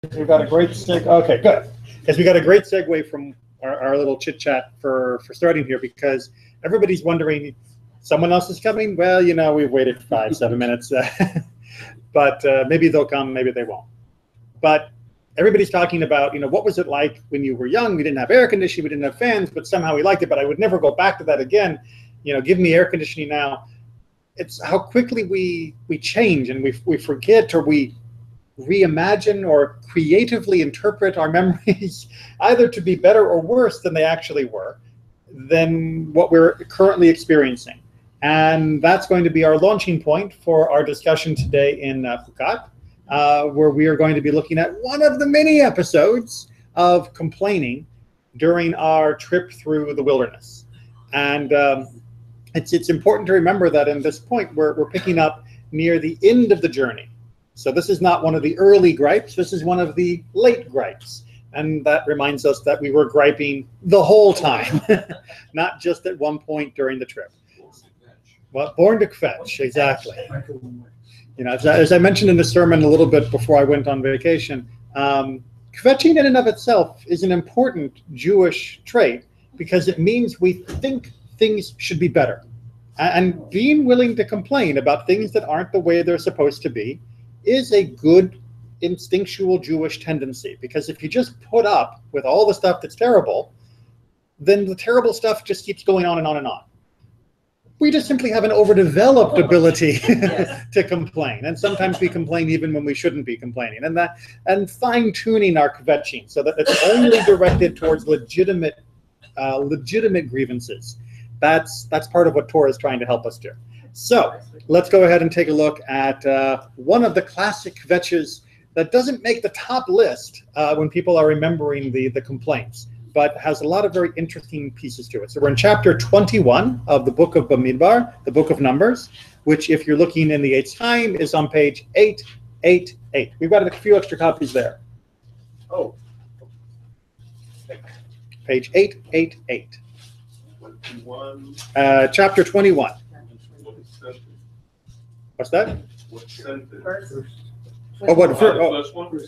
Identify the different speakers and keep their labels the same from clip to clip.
Speaker 1: We've got a great segue. Okay, good. Because we got a great segue from our little chit chat for starting here, because everybody's wondering, someone else is coming? Well, you know, we've waited 5-7 minutes, but maybe they'll come, maybe they won't. But everybody's talking about, you know, what was it like when you were young? We didn't have air conditioning, we didn't have fans, but somehow we liked it. But I would never go back to that again. You know, give me air conditioning now. It's how quickly we change, and we forget, or we reimagine or creatively interpret our memories either to be better or worse than they actually were, than what we're currently experiencing. And that's going to be our launching point for our discussion today in Chukkat, where we are going to be looking at one of the many episodes of complaining during our trip through the wilderness. And it's important to remember that in this point we're picking up near the end of the journey. So this is not one of the early gripes, this is one of the late gripes. And that reminds us that we were griping the whole time, not just at one point during the trip. Well, born to kvetch, exactly. You know, as I mentioned in the sermon a little bit before I went on vacation, kvetching in and of itself is an important Jewish trait, because it means we think things should be better. And being willing to complain about things that aren't the way they're supposed to be is a good instinctual Jewish tendency, because if you just put up with all the stuff that's terrible, then the terrible stuff just keeps going on and on and on. We just simply have an overdeveloped ability to complain, and sometimes we complain even when we shouldn't be complaining, and fine-tuning our kvetching so that it's only directed towards legitimate grievances. That's part of what Torah is trying to help us do. So let's go ahead and take a look at one of the classic kvetches that doesn't make the top list when people are remembering the complaints, but has a lot of very interesting pieces to it. So we're in chapter 21 of the book of Bamidbar, the book of Numbers, which, if you're looking in the Eitz Chaim, is on page 888. We've got a few extra copies there.
Speaker 2: Oh.
Speaker 1: Page 888.
Speaker 2: 21.
Speaker 1: Chapter 21. What's that?
Speaker 2: What sentence?
Speaker 1: Oh, what?
Speaker 2: First one? Okay.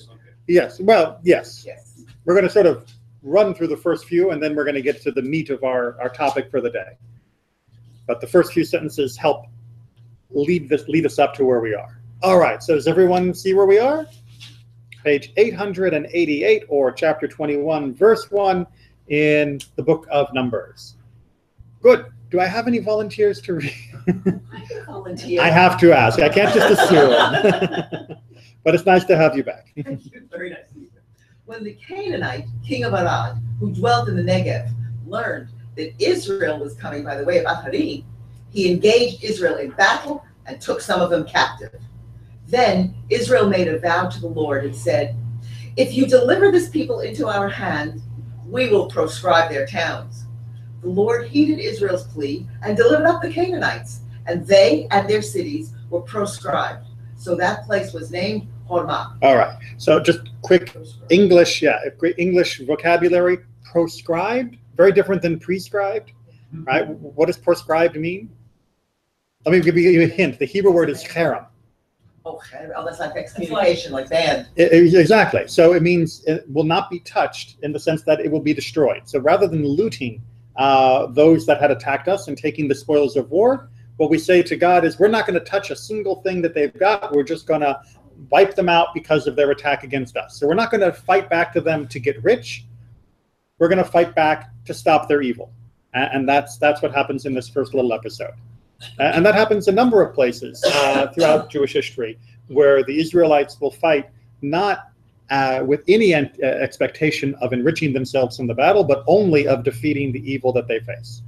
Speaker 1: Yes. Well, yes.
Speaker 3: Yes.
Speaker 1: We're going to sort of run through the first few, and then we're going to get to the meat of our topic for the day. But the first few sentences help lead us up to where we are. All right. So does everyone see where we are? Page 888, or chapter 21, verse 1 in the book of Numbers. Good. Do I have any volunteers to read?
Speaker 3: Volunteer.
Speaker 1: I have to ask. I can't just assume. But it's nice to have you back.
Speaker 3: Very nice. When the Canaanite, king of Arad, who dwelt in the Negev, learned that Israel was coming by the way of Aharim, he engaged Israel in battle and took some of them captive. Then Israel made a vow to the Lord and said, "If you deliver this people into our hand, we will proscribe their towns." The Lord heeded Israel's plea and delivered up the Canaanites, and they and their cities were proscribed. So that place was named Hormah.
Speaker 1: All right. So just quick English, great English vocabulary. Proscribed, very different than prescribed, right? What does proscribed mean? Let me give you a hint. The Hebrew word is cherem.
Speaker 3: Oh, that's like excommunication, like banned.
Speaker 1: Exactly. So it means it will not be touched, in the sense that it will be destroyed. So rather than looting those that had attacked us and taking the spoils of war, what we say to God is, we're not going to touch a single thing that they've got. We're just going to wipe them out because of their attack against us. So we're not going to fight back to them to get rich. We're going to fight back to stop their evil. And that's what happens in this first little episode. And that happens a number of places throughout Jewish history, where the Israelites will fight not with any expectation of enriching themselves in the battle, but only of defeating the evil that they face.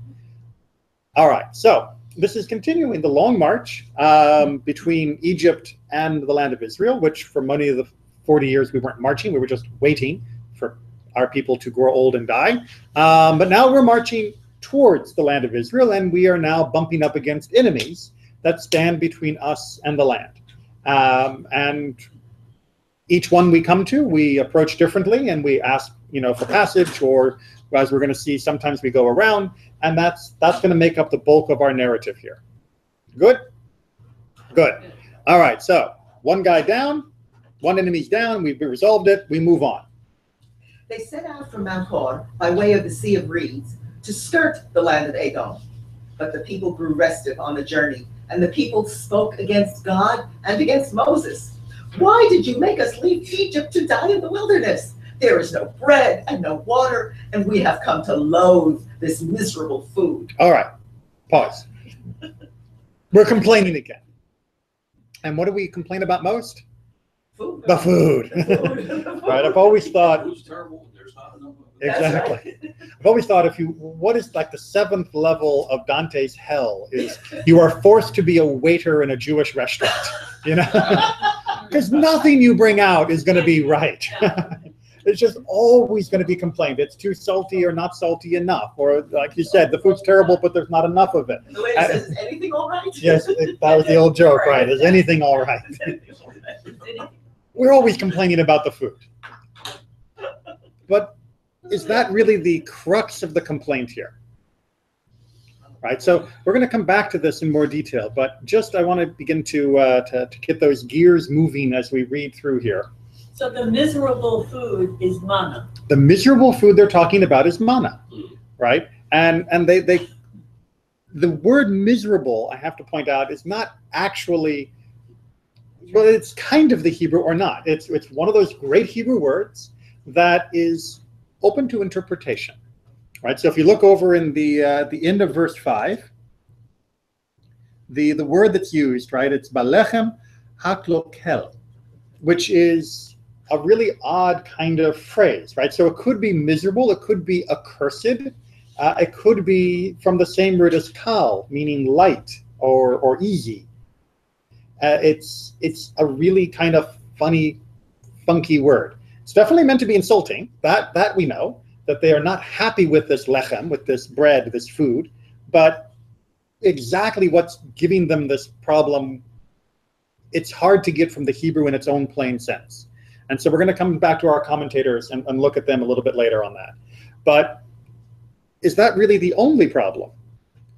Speaker 1: All right, so this is continuing the long march between Egypt and the land of Israel, which for many of the 40 years we weren't marching, we were just waiting for our people to grow old and die. But now we're marching towards the land of Israel, and we are now bumping up against enemies that stand between us and the land. And each one we come to, we approach differently, and we ask, for passage, or as we're going to see, sometimes we go around, and that's going to make up the bulk of our narrative here. Good? Good. All right, so one guy down, One enemy's down, we've resolved it, we move on.
Speaker 3: They set out from Mount Hor by way of the Sea of Reeds to skirt the land of Edom. But the people grew restive on the journey, and the people spoke against God and against Moses. Why did you make us leave Egypt to die in the wilderness? There is no bread and no water, and we have come to loathe this miserable food.
Speaker 1: All right, pause. We're complaining again. And what do we complain about most?
Speaker 3: Food.
Speaker 1: The food. Right, I've always thought,
Speaker 2: Food's terrible, there's not enough of it.
Speaker 1: exactly. I've always thought what is like the 7th level of Dante's hell is you are forced to be a waiter in a Jewish restaurant, you know? Because nothing you bring out is going to be right. It's just always going to be complained. It's too salty or not salty enough. Or like you said, the food's terrible, but there's not enough of it.
Speaker 3: The way it says, is anything all right?
Speaker 1: Yes, that was the old joke, right? Is anything all right? We're always complaining about the food. But is that really the crux of the complaint here? Right, so we're going to come back to this in more detail, but just I want to begin to get those gears moving as we read through here.
Speaker 4: So the miserable food is manna.
Speaker 1: The miserable food they're talking about is manna, right? And the word miserable, I have to point out, is not actually, well, it's kind of the Hebrew or not. It's one of those great Hebrew words that is open to interpretation, right? So if you look over in the end of verse 5, the word that's used, right? It's balechem haklokel, which is a really odd kind of phrase, right? So it could be miserable, it could be accursed, it could be from the same root as kal, meaning light or easy. It's a really kind of funny, funky word. It's definitely meant to be insulting. That we know, that they are not happy with this lechem, with this bread, this food, but exactly what's giving them this problem, it's hard to get from the Hebrew in its own plain sense. And so we're going to come back to our commentators and look at them a little bit later on that. But is that really the only problem?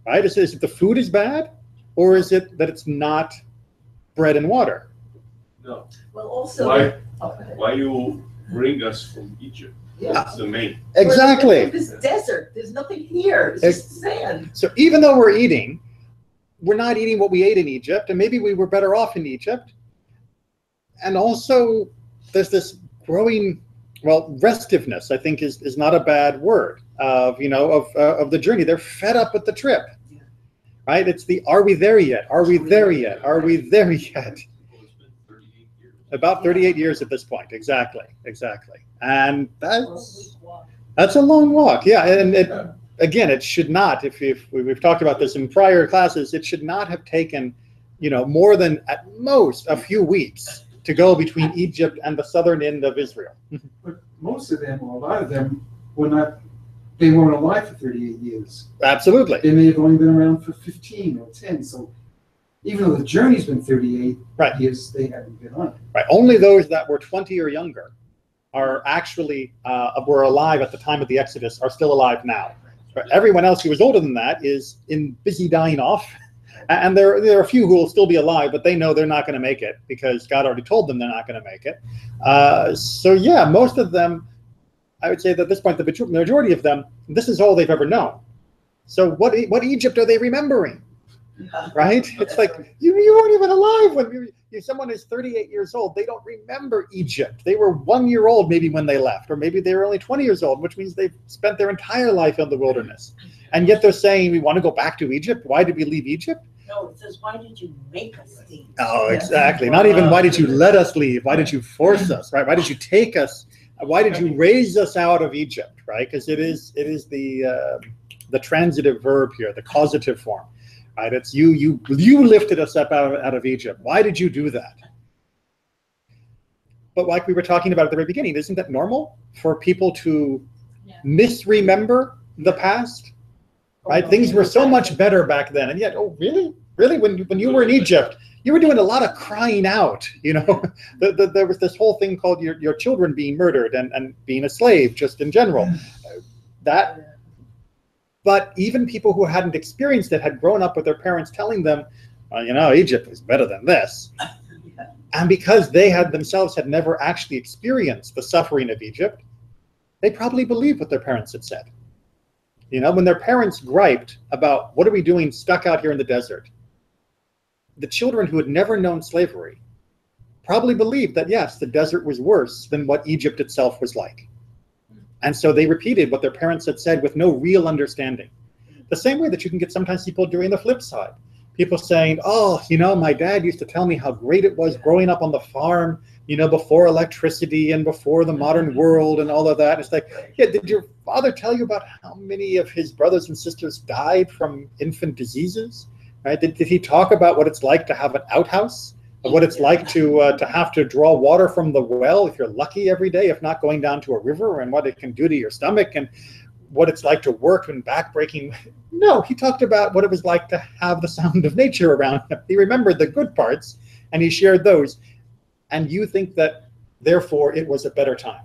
Speaker 1: Right? Is it the food is bad, or is it that it's not bread and water?
Speaker 2: No.
Speaker 3: Well, also,
Speaker 2: Why you bring us from Egypt?
Speaker 3: yeah.
Speaker 2: That's the main.
Speaker 1: Exactly.
Speaker 3: This desert, there's nothing here. It's just sand.
Speaker 1: So even though we're not eating what we ate in Egypt, and maybe we were better off in Egypt. And also, there's this growing, well, restiveness, I think is not a bad word of the journey. They're fed up with the trip, right? It's the, are we there yet? Are we there yet? Are we there yet? About 38 years at this point. Exactly. And that's a long walk. Yeah. And again, it should not, if we've talked about this in prior classes, it should not have taken, more than at most a few weeks to go between Egypt and the southern end of Israel.
Speaker 5: But most of them, or a lot of them, they weren't alive for 38 years.
Speaker 1: Absolutely.
Speaker 5: They may have only been around for 15 or 10. So even though the journey's been 38 years, they haven't been on it.
Speaker 1: Right. Only those that were 20 or younger are actually, were alive at the time of the Exodus, are still alive now. Right. Everyone else who was older than that is busy dying off. And there are a few who will still be alive, but they know they're not going to make it because God already told them they're not going to make it. So yeah, most of them, I would say that at this point, the majority of them, this is all they've ever known. So what Egypt are they remembering? Right? It's like, you weren't even alive when someone is 38 years old. They don't remember Egypt. They were 1 year old maybe when they left, or maybe they were only 20 years old, which means they've spent their entire life in the wilderness. And yet they're saying, we want to go back to Egypt. Why did we leave Egypt?
Speaker 4: No, it says, why did you make us leave?
Speaker 1: Oh, exactly. Not even why did you let us leave? Why did you force us? Right? Why did you take us? Why did you raise us out of Egypt? Right? Because it is the transitive verb here, the causative form. Right? It's you lifted us up out of Egypt. Why did you do that? But like we were talking about at the very beginning, isn't that normal for people to misremember the past? Right? Things were so much better back then, and yet, oh, really? Really? When you were in Egypt, you were doing a lot of crying out. There was this whole thing called your children being murdered and being a slave, just in general. But even people who hadn't experienced it had grown up with their parents telling them, Egypt was better than this. And because they themselves had never actually experienced the suffering of Egypt, they probably believed what their parents had said. You know, when their parents griped about, what are we doing stuck out here in the desert? The children who had never known slavery probably believed that, yes, the desert was worse than what Egypt itself was like. And so they repeated what their parents had said with no real understanding. The same way that you can get sometimes people doing the flip side. People saying, oh, you know, my dad used to tell me how great it was growing up on the farm, you know, before electricity and before the modern world and all of that. It's like, yeah, did your father tell you about how many of his brothers and sisters died from infant diseases? Right? Did he talk about what it's like to have an outhouse? Of what it's like to have to draw water from the well if you're lucky every day, if not going down to a river, and what it can do to your stomach, and what it's like to work and backbreaking? No, he talked about what it was like to have the sound of nature around him. He remembered the good parts and he shared those. And you think that therefore it was a better time.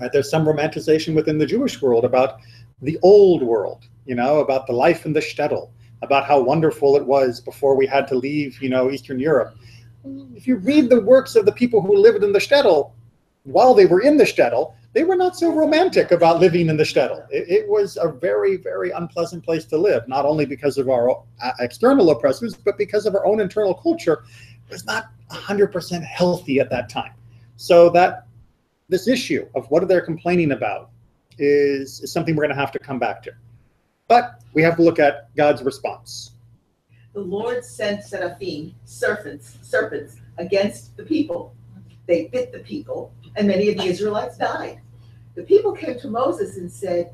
Speaker 1: Right? There's some romanticization within the Jewish world about the old world, you know, about the life in the shtetl, about how wonderful it was before we had to leave, you know, Eastern Europe. If you read the works of the people who lived in the shtetl, while they were in the shtetl, they were not so romantic about living in the shtetl. It was a very, very unpleasant place to live, not only because of our external oppressors, but because of our own internal culture. It was not 100% healthy at that time. So that this issue of what they're complaining about is something we're going to have to come back to. But we have to look at God's response.
Speaker 3: The Lord sent seraphim, serpents, against the people. They bit the people, and many of the Israelites died. The people came to Moses and said,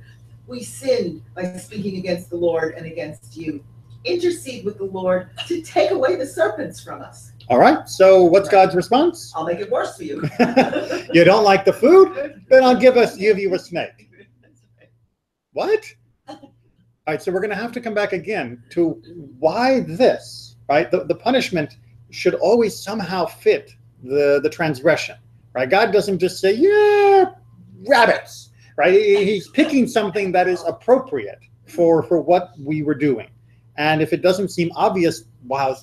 Speaker 3: we sinned by speaking against the Lord and against you. Intercede with the Lord to take away the serpents from us.
Speaker 1: All right, so what's God's response?
Speaker 3: I'll make it worse for you.
Speaker 1: You don't like the food? Then I'll give you a snake. What? All right, so we're going to have to come back again to why this, right? The punishment should always somehow fit the transgression, right? God doesn't just say, yeah, rabbits, right? He's picking something that is appropriate for what we were doing. And if it doesn't seem obvious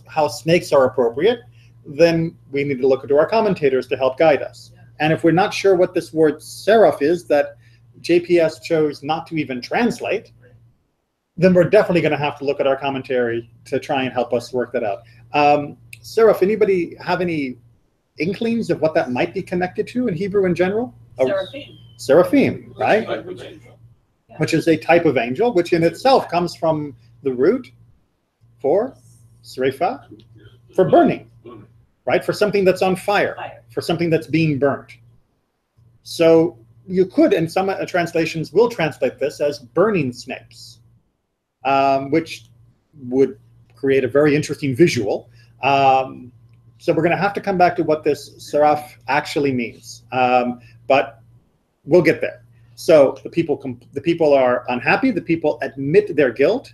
Speaker 1: how snakes are appropriate, then we need to look to our commentators to help guide us. And if we're not sure what this word seraph is that JPS chose not to even translate, then we're definitely going to have to look at our commentary to try and help us work that out. Seraph, anybody have any inklings of what that might be connected to in Hebrew in general?
Speaker 4: Seraphim.
Speaker 1: Seraphim, right? Which is a type of angel, which in itself comes from the root for srefa, for burning, right? For something that's on fire, for something that's being burnt. So you could, and some translations will translate this as burning snakes, which would create a very interesting visual. So we're going to have to come back to what this seraph actually means, but we'll get there. So the people are unhappy. The people admit their guilt,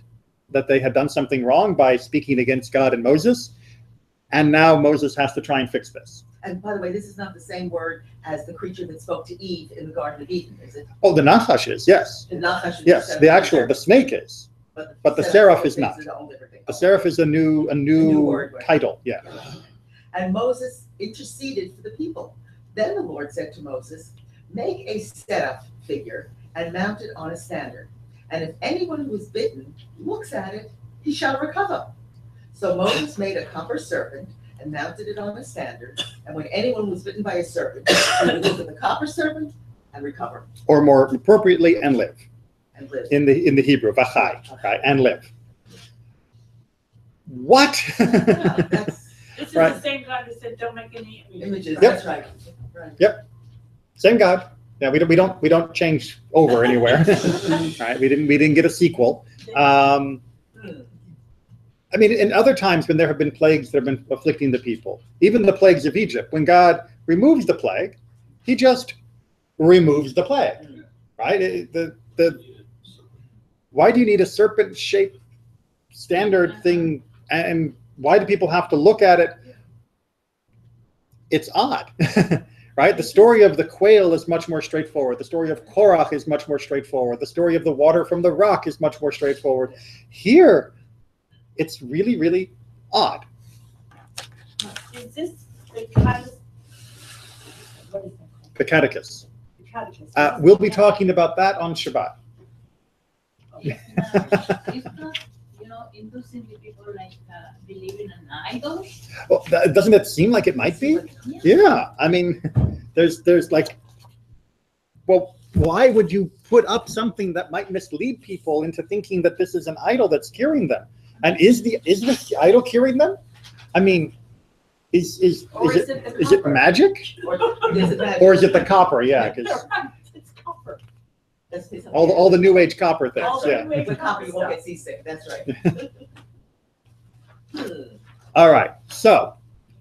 Speaker 1: that they had done something wrong by speaking against God and Moses, and now Moses has to try and fix this.
Speaker 3: And by the way, this is not the same word as the creature that spoke to Eve in the Garden of Eden, is it?
Speaker 1: Oh, the nachash is, yes.
Speaker 3: The nachash is
Speaker 1: yes, the snake is, but the seraph is not. The seraph is a new word, title, yeah.
Speaker 3: And Moses interceded for the people. Then the Lord said to Moses, make a seraph figure and mount it on a standard. And if anyone who is bitten looks at it, he shall recover. So Moses made a copper serpent and mounted it on a standard. And when anyone was bitten by a serpent, he would look at the copper serpent and recover.
Speaker 1: Or more appropriately, and live.
Speaker 3: And live.
Speaker 1: In the Hebrew, vachai, right? And live. What?
Speaker 4: This is
Speaker 1: right.
Speaker 4: The same God that said, "Don't make any
Speaker 3: images."
Speaker 1: Yep.
Speaker 3: That's right.
Speaker 1: Yep. Same God. Yeah, we don't change over anywhere. Right? We didn't get a sequel. I mean, in other times when there have been plagues that have been afflicting the people, even the plagues of Egypt, when God removes the plague, He just removes the plague. Right? Why do you need a serpent-shaped standard thing? And why do people have to look at it? It's odd, right? The story of the quail is much more straightforward. The story of Korach is much more straightforward. The story of the water from the rock is much more straightforward. Here, it's really, really odd.
Speaker 4: Is this What is that called?
Speaker 1: the catechist.
Speaker 4: The catechism.
Speaker 1: We'll be talking about that on Shabbat.
Speaker 6: It's not, inducing the people like believing in idols.
Speaker 1: Well, doesn't it seem like it might be? Yeah, I mean, there's like, well, why would you put up something that might mislead people into thinking that this is an idol that's curing them? And is this idol curing them? I mean, is it magic? Or is it the copper? Yeah, because
Speaker 4: It's copper.
Speaker 1: all the New Age copper things.
Speaker 4: All the
Speaker 1: Yeah.
Speaker 4: New Age
Speaker 3: With copper, you won't
Speaker 4: stuff.
Speaker 3: get seasick, that's right.
Speaker 1: All right, so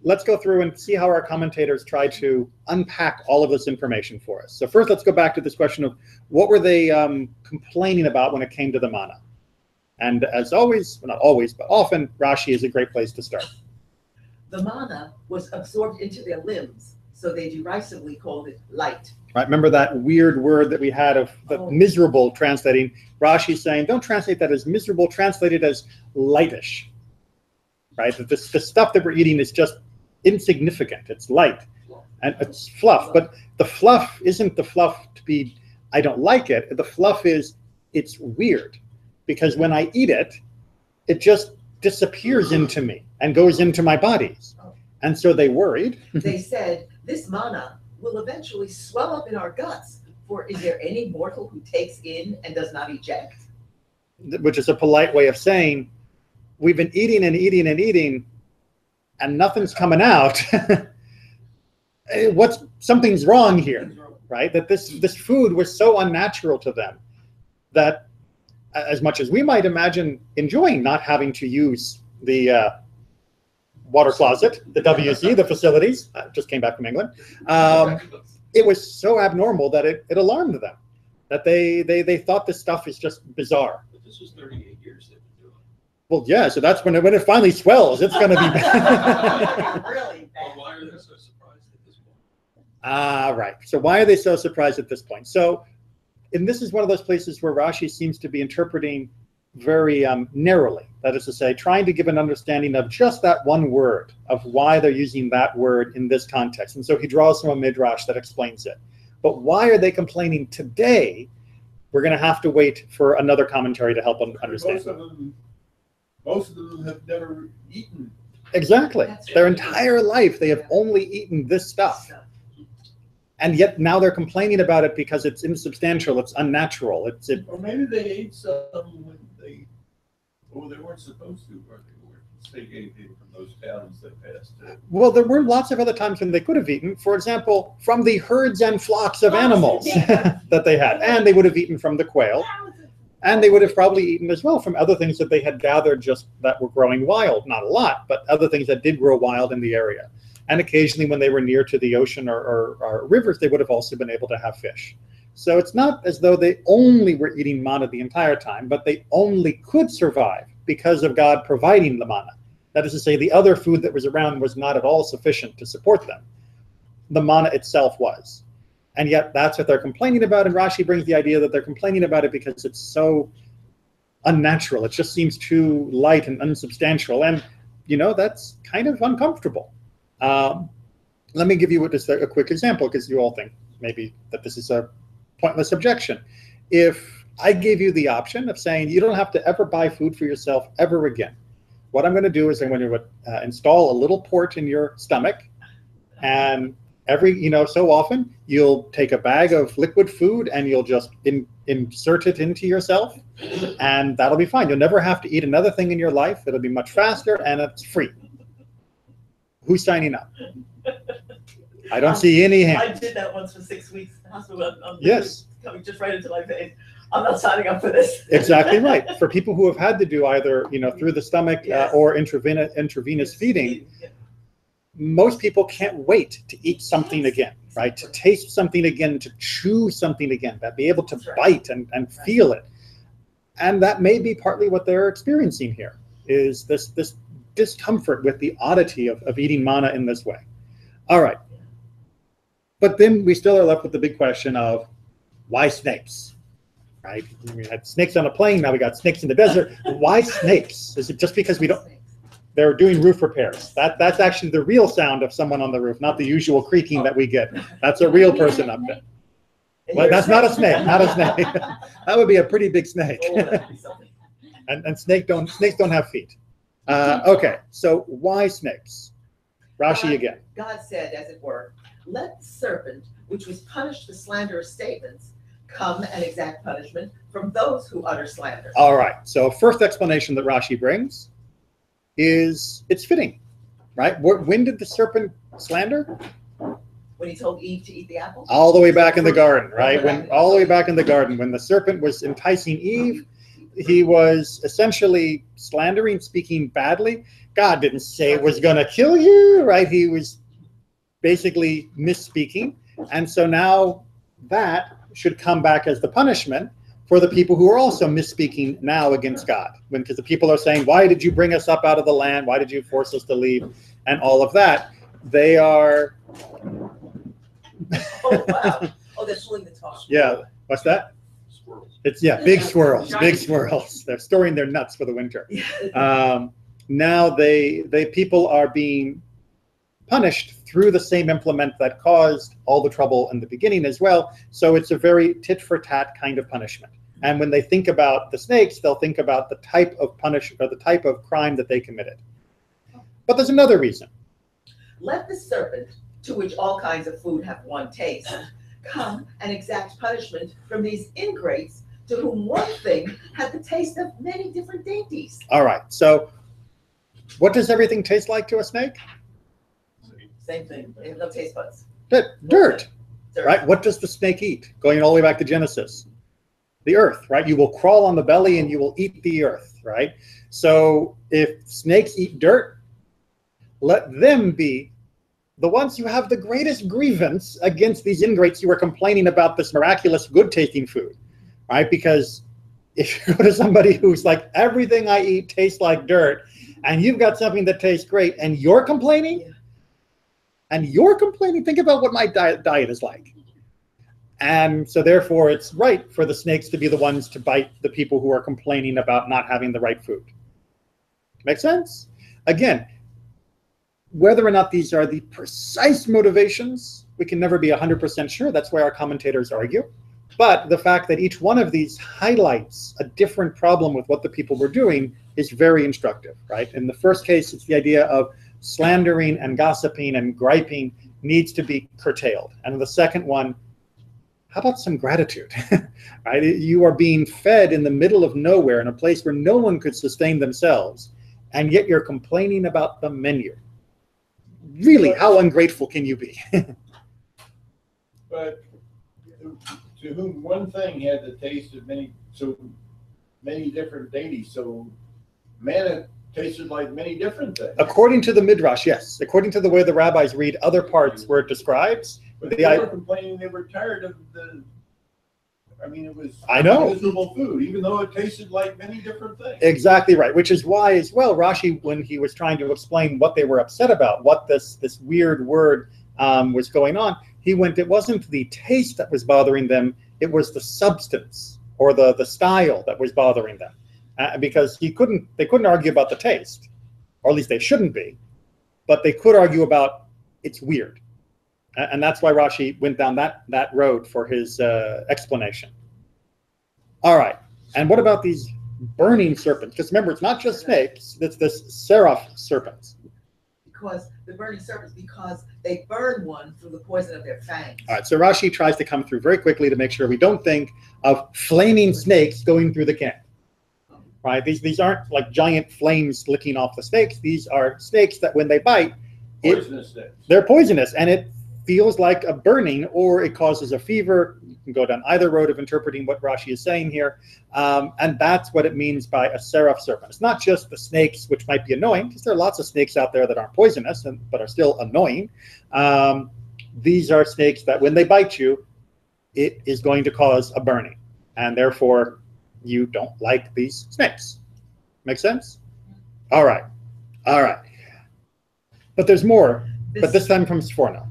Speaker 1: let's go through and see how our commentators try to unpack all of this information for us. So first, let's go back to this question of what were they complaining about when it came to the manna? And as always, well, not always, but often, Rashi is a great place to start.
Speaker 3: The manna was absorbed into their limbs, so they derisively called it light.
Speaker 1: Right? Remember that weird word that we had of the miserable translating? Rashi's saying, don't translate that as miserable, translate it as lightish. Right? That the stuff that we're eating is just insignificant. It's light and it's fluff. But the fluff isn't the fluff to be, I don't like it. The fluff is, it's weird. Because when I eat it, it just disappears into me and goes into my bodies. And so they worried.
Speaker 3: They said, this manna will eventually swell up in our guts, for is there any mortal who takes in and does not eject?
Speaker 1: Which is a polite way of saying, we've been eating and eating and eating, and nothing's coming out. Something's wrong here, right? That this food was so unnatural to them that as much as we might imagine enjoying not having to use the water closet, the WC, the facilities, just came back from England, it was so abnormal that it alarmed them, that they thought this stuff is just bizarre.
Speaker 2: But this was 38 years they've been doing it.
Speaker 1: Well, yeah, so that's when it finally swells, it's going to be
Speaker 3: Really
Speaker 2: Well,
Speaker 3: bad.
Speaker 2: why are they so surprised at this point?
Speaker 1: right. So why are they so surprised at this point? So, and this is one of those places where Rashi seems to be interpreting very narrowly. That is to say, trying to give an understanding of just that one word, of why they're using that word in this context. And so he draws from a midrash that explains it. But why are they complaining today? We're going to have to wait for another commentary to help them understand.
Speaker 2: Most of them have never eaten.
Speaker 1: Exactly.
Speaker 3: That's
Speaker 1: Their
Speaker 3: right.
Speaker 1: entire life, they have only eaten this stuff. And yet now they're complaining about it because it's insubstantial, it's unnatural.
Speaker 2: Or maybe they ate some when they weren't supposed to, or they weren't steak anything from those towns that passed.
Speaker 1: Well, there were lots of other times when they could have eaten, for example, from the herds and flocks of animals that they had. And they would have eaten from the quail. And they would have probably eaten as well from other things that they had gathered just that were growing wild. Not a lot, but other things that did grow wild in the area. And occasionally when they were near to the ocean or rivers, they would have also been able to have fish. So it's not as though they only were eating manna the entire time, but they only could survive because of God providing the manna. That is to say, the other food that was around was not at all sufficient to support them. The manna itself was. And yet that's what they're complaining about. And Rashi brings the idea that they're complaining about it because it's so unnatural. It just seems too light and unsubstantial. And, that's kind of uncomfortable. Let me give you just a quick example, because you all think maybe that this is a pointless objection. If I gave you the option of saying you don't have to ever buy food for yourself ever again, what I'm going to do is I'm going to install a little port in your stomach, and every so often you'll take a bag of liquid food and you'll just insert it into yourself, and that'll be fine. You'll never have to eat another thing in your life. It'll be much faster and it's free. Who's signing up? I don't see any
Speaker 3: I
Speaker 1: hands.
Speaker 3: did that once for 6 weeks. The hospital, I'm
Speaker 1: Yes.
Speaker 3: coming just right into my vein. I'm not signing up for this.
Speaker 1: Exactly right. For people who have had to do either through the stomach
Speaker 3: Yes.
Speaker 1: or intravenous feeding, most people can't wait to eat something again, right? To taste something again, to chew something again, to be able to
Speaker 3: That's right.
Speaker 1: bite and feel it. And that may be partly what they're experiencing here, is this discomfort with the oddity of eating manna in this way. All right. But then we still are left with the big question of why snakes, right? We had snakes on a plane, now we got snakes in the desert. Why snakes? Is it just because we don't? They're doing roof repairs. That's actually the real sound of someone on the roof, not the usual creaking that we get. That's a real person up there. Well, that's not a snake, not a snake. That would be a pretty big snake.
Speaker 3: Oh, that'd be something.
Speaker 1: And snakes don't have feet. Okay, so why snakes? Rashi again.
Speaker 3: God said, as it were, let the serpent, which was punished for slanderous statements, come and exact punishment from those who utter slander.
Speaker 1: All right, so first explanation that Rashi brings is it's fitting, right? When did the serpent slander?
Speaker 3: When he told Eve to eat the apple?
Speaker 1: All the way back in the garden, right? All the way back in the garden, when the serpent was enticing Eve, he was essentially slandering, speaking badly. God didn't say it was going to kill you, right? He was basically misspeaking. And so now that should come back as the punishment for the people who are also misspeaking now against God. Because the people are saying, why did you bring us up out of the land? Why did you force us to leave? And all of that. They are...
Speaker 3: Oh, wow. Oh, they're pulling the talk.
Speaker 1: Yeah. What's that?
Speaker 2: Squirrels.
Speaker 1: It's, yeah, big squirrels, big squirrels. They're storing their nuts for the winter. Now people are being punished through the same implement that caused all the trouble in the beginning as well. So it's a very tit for tat kind of punishment. And when they think about the snakes, they'll think about the type of the type of crime that they committed. But there's another reason.
Speaker 3: Let the serpent, to which all kinds of food have one taste, come and exact punishment from these ingrates, to whom one thing had the taste of many different dainties.
Speaker 1: All right. So what does everything taste like to a snake?
Speaker 3: Same thing. They have no taste buds.
Speaker 1: Dirt,
Speaker 3: Dirt.
Speaker 1: right? What does the snake eat? Going all the way back to Genesis. The earth, right? You will crawl on the belly and you will eat the earth, right? So if snakes eat dirt, let them be the ones who have the greatest grievance against these ingrates who are complaining about this miraculous good tasting food, right? Because if you go to somebody who's like, everything I eat tastes like dirt, and you've got something that tastes great, and you're complaining, think about what my diet is like. And so therefore it's right for the snakes to be the ones to bite the people who are complaining about not having the right food. Make sense? Again, whether or not these are the precise motivations, we can never be 100% sure. That's why our commentators argue. But the fact that each one of these highlights a different problem with what the people were doing is very instructive, right? In the first case, it's the idea of slandering and gossiping and griping needs to be curtailed. And in the second one, how about some gratitude, right? You are being fed in the middle of nowhere in a place where no one could sustain themselves, and yet you're complaining about the menu. Really, how ungrateful can you be?
Speaker 2: But to whom one thing had the taste of many different dainties, so manna tasted like many different things.
Speaker 1: According to the Midrash, yes. According to the way the rabbis read other parts where it describes.
Speaker 2: But they were complaining they were tired of it was miserable food, even though it tasted like many different things.
Speaker 1: Exactly right, which is why as well, Rashi, when he was trying to explain what they were upset about, what this weird word was going on, it wasn't the taste that was bothering them, it was the substance or the style that was bothering them. Because they couldn't argue about the taste, or at least they shouldn't be, but they could argue about it's weird. And that's why Rashi went down that road for his explanation. All right, and what about these burning serpents? Because remember, it's not just snakes, it's this seraph serpents.
Speaker 3: Because the burning serpents, because they burn one through the poison of their fangs.
Speaker 1: All right, so Rashi tries to come through very quickly to make sure we don't think of flaming snakes going through the camp. Right? These aren't like giant flames licking off the snakes. These are snakes that when they bite, they're poisonous, and it feels like a burning, or it causes a fever. You can go down either road of interpreting what Rashi is saying here, and that's what it means by a seraph serpent. It's not just the snakes, which might be annoying, because there are lots of snakes out there that aren't poisonous but are still annoying. These are snakes that when they bite you, it is going to cause a burning, and therefore you don't like these snakes. Make sense? All right. But there's more, but this time comes before now.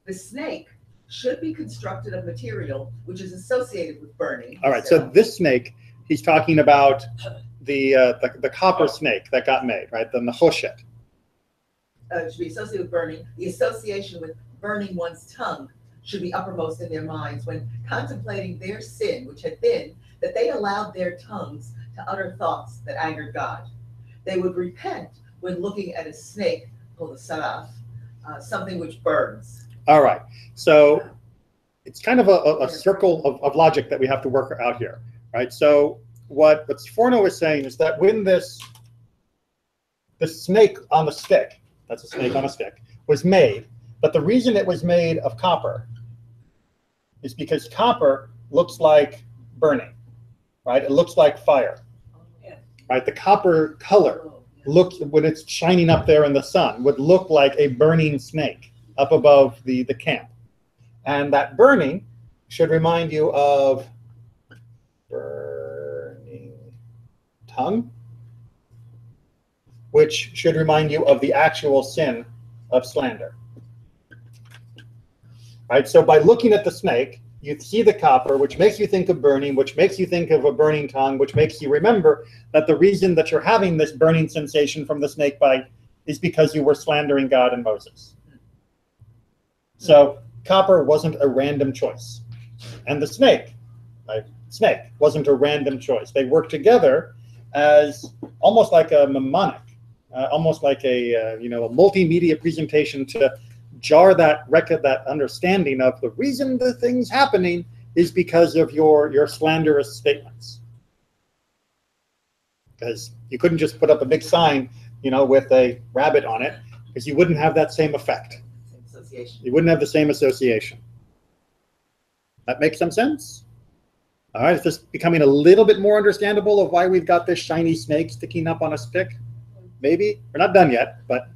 Speaker 3: The snake should be constructed of material which is associated with burning.
Speaker 1: All right, so this snake, he's talking about the copper snake that got made, right? The nechoshet.
Speaker 3: Should be associated with burning. The association with burning one's tongue should be uppermost in their minds when contemplating their sin, which had been that they allowed their tongues to utter thoughts that angered God. They would repent when looking at a snake called a saraf, something which burns.
Speaker 1: All right. So it's kind of a circle of logic that we have to work out here, right? So what Sforno is saying is that when this snake on the stick, that's a snake on a stick, was made, but the reason it was made of copper is because copper looks like burning, right? It looks like fire, right? The copper color looks, when it's shining up there in the sun, would look like a burning snake up above the camp. And that burning should remind you of burning tongue, which should remind you of the actual sin of slander. Right? So by looking at the snake, you see the copper, which makes you think of burning, which makes you think of a burning tongue, which makes you remember that the reason that you're having this burning sensation from the snake bite is because you were slandering God and Moses. So copper wasn't a random choice. And the snake, right? Snake wasn't a random choice. They worked together as almost like a mnemonic, almost like a multimedia presentation to jar that understanding of the reason the thing's happening is because of your slanderous statements. Because you couldn't just put up a big sign, with a rabbit on it, because you wouldn't have that same effect. You wouldn't have the same association. That makes some sense? All right, is this becoming a little bit more understandable of why we've got this shiny snake sticking up on a stick? Maybe. We're not done yet, but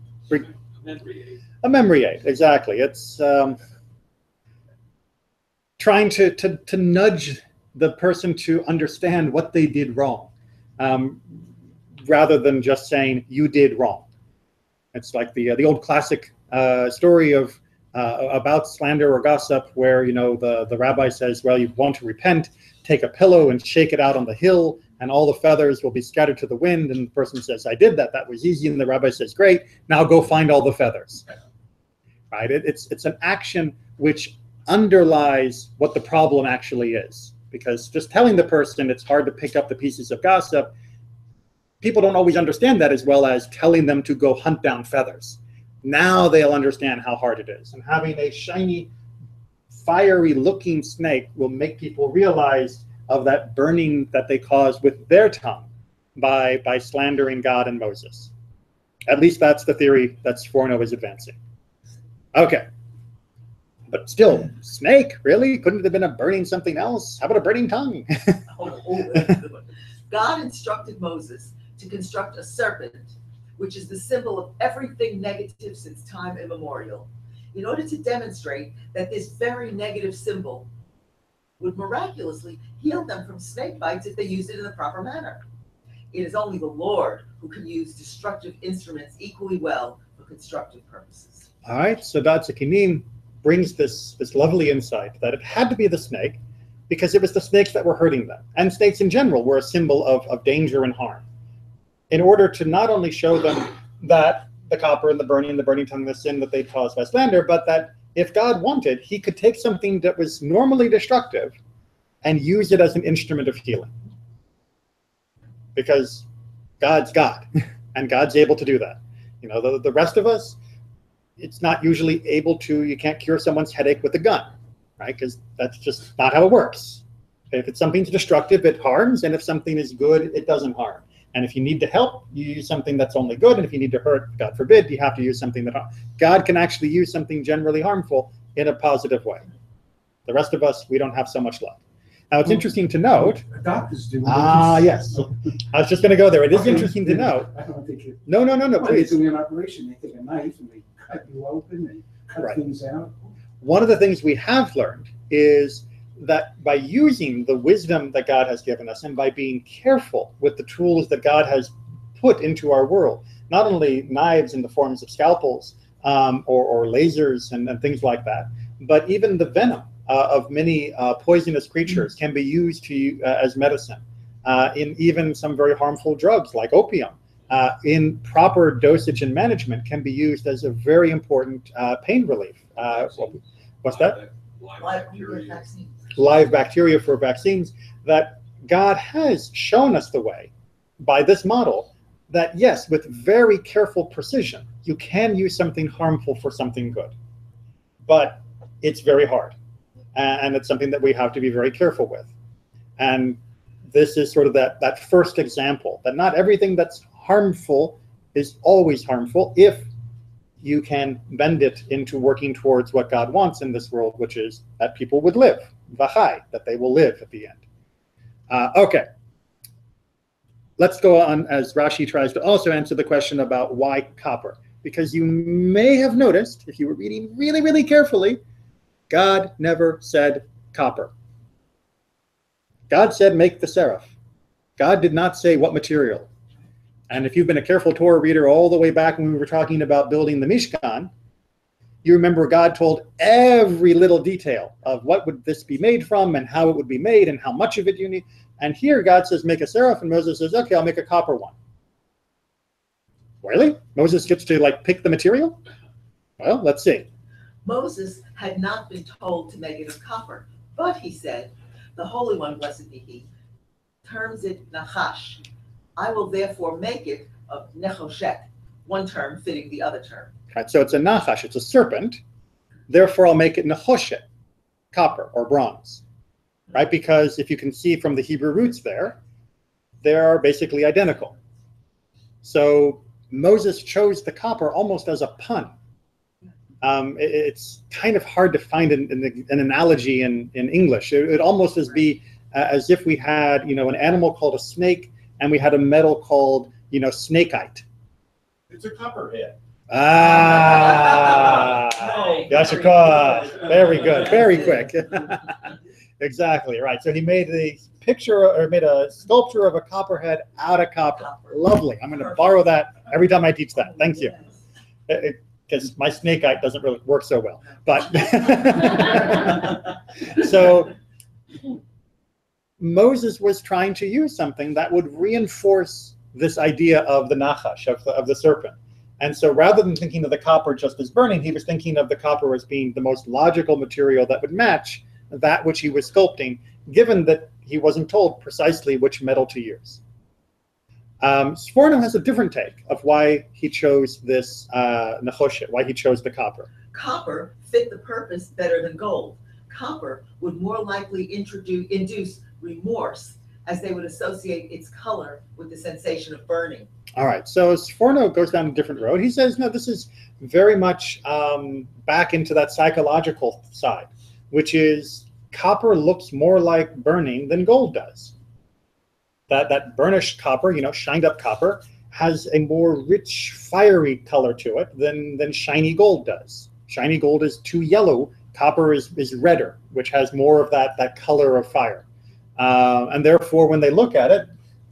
Speaker 1: a memory aid, exactly. It's trying to nudge the person to understand what they did wrong, rather than just saying you did wrong. It's like the old classic story of about slander or gossip, where the rabbi says, well, you want to repent, take a pillow and shake it out on the hill, and all the feathers will be scattered to the wind. And the person says, I did that. That was easy. And the rabbi says, great. Now go find all the feathers. Right? It's an action which underlies what the problem actually is. Because just telling the person it's hard to pick up the pieces of gossip, people don't always understand that as well as telling them to go hunt down feathers. Now they'll understand how hard it is. And having a shiny, fiery looking snake will make people realize of that burning that they cause with their tongue by slandering God and Moses. At least that's the theory that Sforno is advancing. Okay. But still, snake, really? Couldn't it have been a burning something else? How about a burning tongue?
Speaker 3: God instructed Moses to construct a serpent, which is the symbol of everything negative since time immemorial, in order to demonstrate that this very negative symbol would miraculously heal them from snake bites if they used it in the proper manner. It is only the Lord who can use destructive instruments equally well for constructive purposes.
Speaker 1: All right, so Dr. Kinim brings this lovely insight that it had to be the snake because it was the snakes that were hurting them. And snakes in general were a symbol of danger and harm. In order to not only show them that the copper and the burning tongue, the sin that they'd caused by slander, but that if God wanted, he could take something that was normally destructive and use it as an instrument of healing. Because God's God, and God's able to do that. The rest of us, it's not usually able to, you can't cure someone's headache with a gun, right? Because that's just not how it works. If it's something's destructive, it harms, and if something is good, it doesn't harm. And if you need to help, you use something that's only good, and if you need to hurt, God forbid, you have to use something that God can actually use something generally harmful in a positive way. The rest of us, we don't have so much luck. Now, it's interesting to note.
Speaker 5: Doctors do.
Speaker 1: Yes. I was just going to go there. It is interesting to note.
Speaker 5: I don't think it.
Speaker 1: No, please.
Speaker 5: They're doing an operation. They take a knife and they cut you open. They cut things out.
Speaker 1: One of the things we have learned is that by using the wisdom that God has given us and by being careful with the tools that God has put into our world, not only knives in the forms of scalpels or lasers and things like that, but even the venom of many poisonous creatures can be used as medicine. in even some very harmful drugs like opium. In proper dosage and management can be used as a very important pain relief. What's that? Live bacteria for vaccines. That God has shown us the way by this model that yes, with very careful precision, you can use something harmful for something good. But it's very hard. And it's something that we have to be very careful with. And this is sort of that first example, that not everything that's harmful is always harmful if you can bend it into working towards what God wants in this world, which is that people would live, v'chai, that they will live at the end. Okay. Let's go on as Rashi tries to also answer the question about why copper. Because you may have noticed, if you were reading really, really carefully, God never said copper. God said make the seraph. God did not say what material. And if you've been a careful Torah reader all the way back when we were talking about building the Mishkan, you remember God told every little detail of what would this be made from and how it would be made and how much of it you need. And here God says make a seraph, and Moses says, okay, I'll make a copper one. Really? Moses gets to like pick the material? Well, let's see.
Speaker 3: Moses had not been told to make it of copper, but he said, the Holy One, blessed be he, terms it nachash. I will therefore make it of nechoshet, one term fitting the other term.
Speaker 1: Right, so it's a nachash, it's a serpent. Therefore, I'll make it nechoshet, copper or bronze. Right? Because if you can see from the Hebrew roots there, they are basically identical. So Moses chose the copper almost as a pun. It's kind of hard to find an analogy in English. It almost be as if we had, an animal called a snake, and we had a metal called, snakeite.
Speaker 2: It's a copperhead.
Speaker 1: Chukkat. Very good. Very quick. Exactly right. So he made a picture or made a sculpture of a copperhead out of copper. Lovely. I'm going to borrow that every time I teach that. Thank you. Because my snakeite doesn't really work so well. But so Moses was trying to use something that would reinforce this idea of the nachash, of the serpent. And so rather than thinking of the copper just as burning, he was thinking of the copper as being the most logical material that would match that which he was sculpting, given that he wasn't told precisely which metal to use. Sforno has a different take of why he chose this nechoshet, why he chose the copper.
Speaker 3: Copper fit the purpose better than gold. Copper would more likely induce remorse, as they would associate its color with the sensation of burning.
Speaker 1: All right, so Sforno goes down a different road. He says, no, this is very much back into that psychological side, which is copper looks more like burning than gold does. That burnished copper, shined up copper, has a more rich, fiery color to it than shiny gold does. Shiny gold is too yellow. Copper is redder, which has more of that color of fire. And therefore, when they look at it,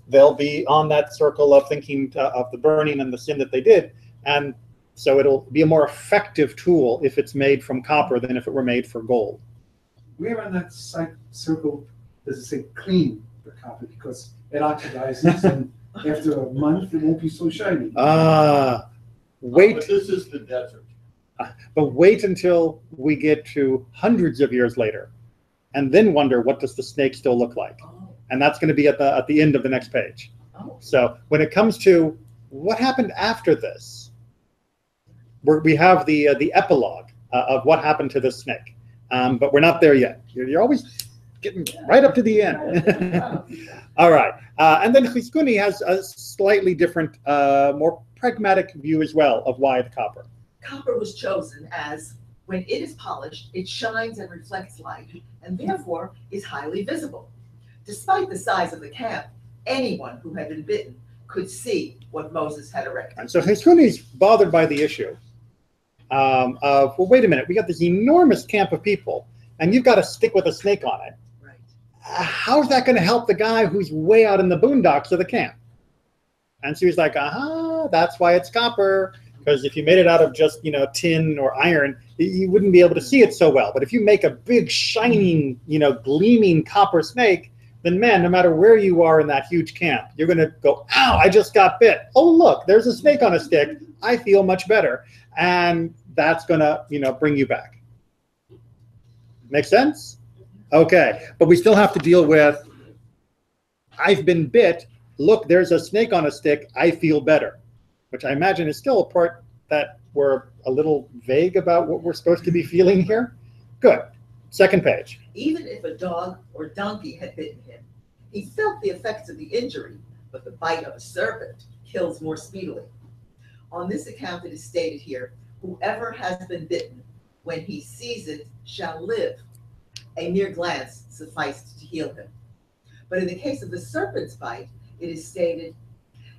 Speaker 1: they'll be on that circle of thinking of the burning and the sin that they did. And so it'll be a more effective tool if it's made from copper than if it were made for gold.
Speaker 5: Where on that circle does it say clean the copper? Because it oxidizes, and after a month, it won't be so shiny.
Speaker 1: Wait.
Speaker 2: But this is the desert.
Speaker 1: But wait until we get to hundreds of years later, and then wonder what does the snake still look like. And that's going to be at the end of the next page. So when it comes to what happened after this, we have the epilogue of what happened to this snake. But we're not there yet. You're always getting right up to the end. All right. And then Chizkuni has a slightly different, more pragmatic view as well of why the copper.
Speaker 3: Copper was chosen as, when it is polished, it shines and reflects light, and therefore is highly visible. Despite the size of the camp, anyone who had been bitten could see what Moses had erected.
Speaker 1: And so Chizkuni's bothered by the issue of, well, wait a minute, we got this enormous camp of people, and you've got a stick with a snake on it.
Speaker 3: Right.
Speaker 1: How's that going to help the guy who's way out in the boondocks of the camp? And so he's like, that's why it's copper. Because if you made it out of just, tin or iron, you wouldn't be able to see it so well. But if you make a big, shining, gleaming copper snake, then man, no matter where you are in that huge camp, you're going to go, ow, I just got bit. Oh, look, there's a snake on a stick. I feel much better. And that's going to, bring you back. Make sense? Okay. But we still have to deal with, I've been bit. Look, there's a snake on a stick. I feel better, which I imagine is still a part that we're a little vague about what we're supposed to be feeling here. Good. Second page.
Speaker 3: Even if a dog or donkey had bitten him, he felt the effects of the injury, but the bite of a serpent kills more speedily. On this account, it is stated here, whoever has been bitten, when he sees it, shall live. A mere glance sufficed to heal him. But in the case of the serpent's bite, it is stated,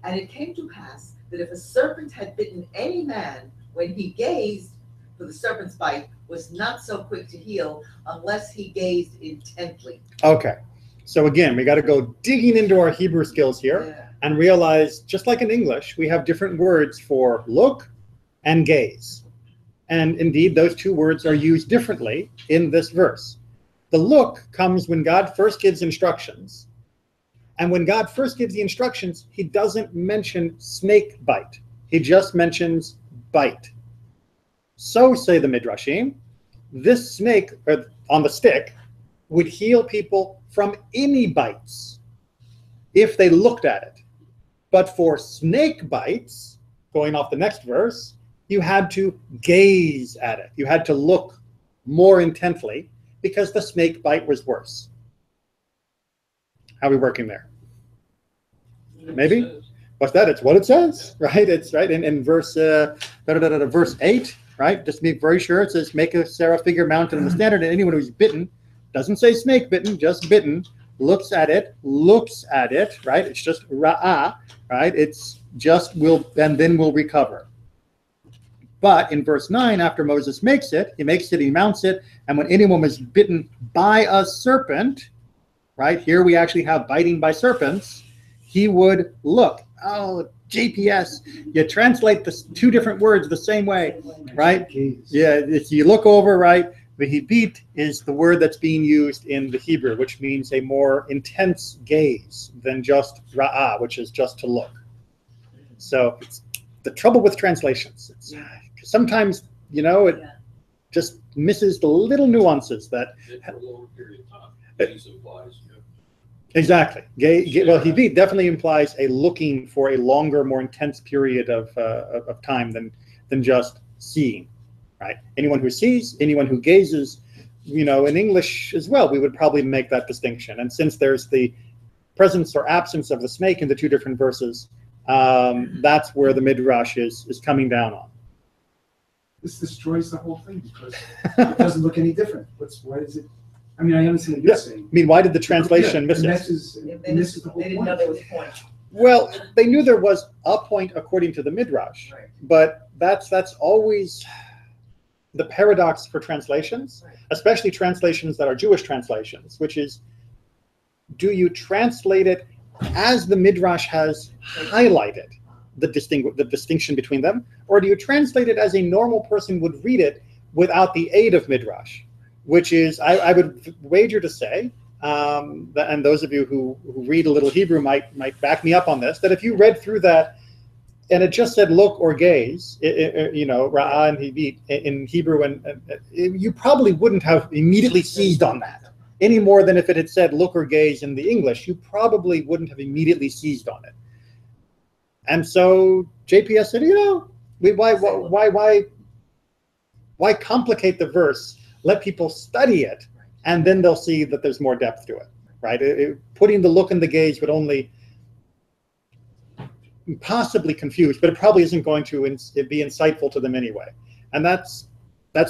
Speaker 3: and it came to pass that if a serpent had bitten any man, when he gazed, for the serpent's bite was not so quick to heal unless he gazed intently.
Speaker 1: Okay. So again, we got to go digging into our Hebrew skills here and realize, just like in English, we have different words for look and gaze. And indeed, those two words are used differently in this verse. The look comes when God first gives instructions. And when God first gives the instructions, he doesn't mention snake bite. He just mentions bite. So, say the Midrashim, this snake on the stick would heal people from any bites if they looked at it. But for snake bites, going off the next verse, you had to gaze at it. You had to look more intently because the snake bite was worse. How are we working there? Maybe? What's that? It's what it says, right? It's right in verse verse 8, right? Just to be very sure, it says, make a seraph figure mounted on the standard, and anyone who's bitten, doesn't say snake bitten, just bitten, looks at it, right? It's just ra'ah, right? It's just will, and then will recover. But in verse 9, after Moses makes it, he mounts it, and when anyone was bitten by a serpent, right? Here we actually have biting by serpents. He would look. Oh, JPS, you translate the two different words the same way, right? Yeah, if you look over, right? Vehibit is the word that's being used in the Hebrew, which means a more intense gaze than just ra'ah, which is just to look. So it's the trouble with translations. It's, sometimes, it just misses the little nuances that.
Speaker 7: For a longer period of time, gaze implies.
Speaker 1: Exactly. Well, Hibit definitely implies a looking for a longer, more intense period of time than just seeing, right? Anyone who sees, anyone who gazes, in English as well, we would probably make that distinction. And since there's the presence or absence of the snake in the two different verses, that's where the Midrash is coming down on.
Speaker 5: This destroys the whole thing because it doesn't look any different. What is it? I mean, I understand what you're saying.
Speaker 1: I mean, why did the translation miss it?
Speaker 5: They
Speaker 3: didn't know there was a point.
Speaker 1: Well, they knew there was a point according to the Midrash,
Speaker 3: Right.
Speaker 1: but that's always the paradox for translations,
Speaker 3: Right.
Speaker 1: especially translations that are Jewish translations, which is, do you translate it as the Midrash has highlighted the distinction between them, or do you translate it as a normal person would read it without the aid of Midrash? Which is, I would wager to say, and those of you who read a little Hebrew might back me up on this, that if you read through that and it just said look or gaze, ra'ah and hibit in Hebrew, and you probably wouldn't have immediately seized on that any more than if it had said look or gaze in the English. You probably wouldn't have immediately seized on it. And so JPS said, why complicate the verse? Let people study it, and then they'll see that there's more depth to it, right? Putting the look and the gaze would only possibly confuse, but it probably isn't going to be insightful to them anyway. And that's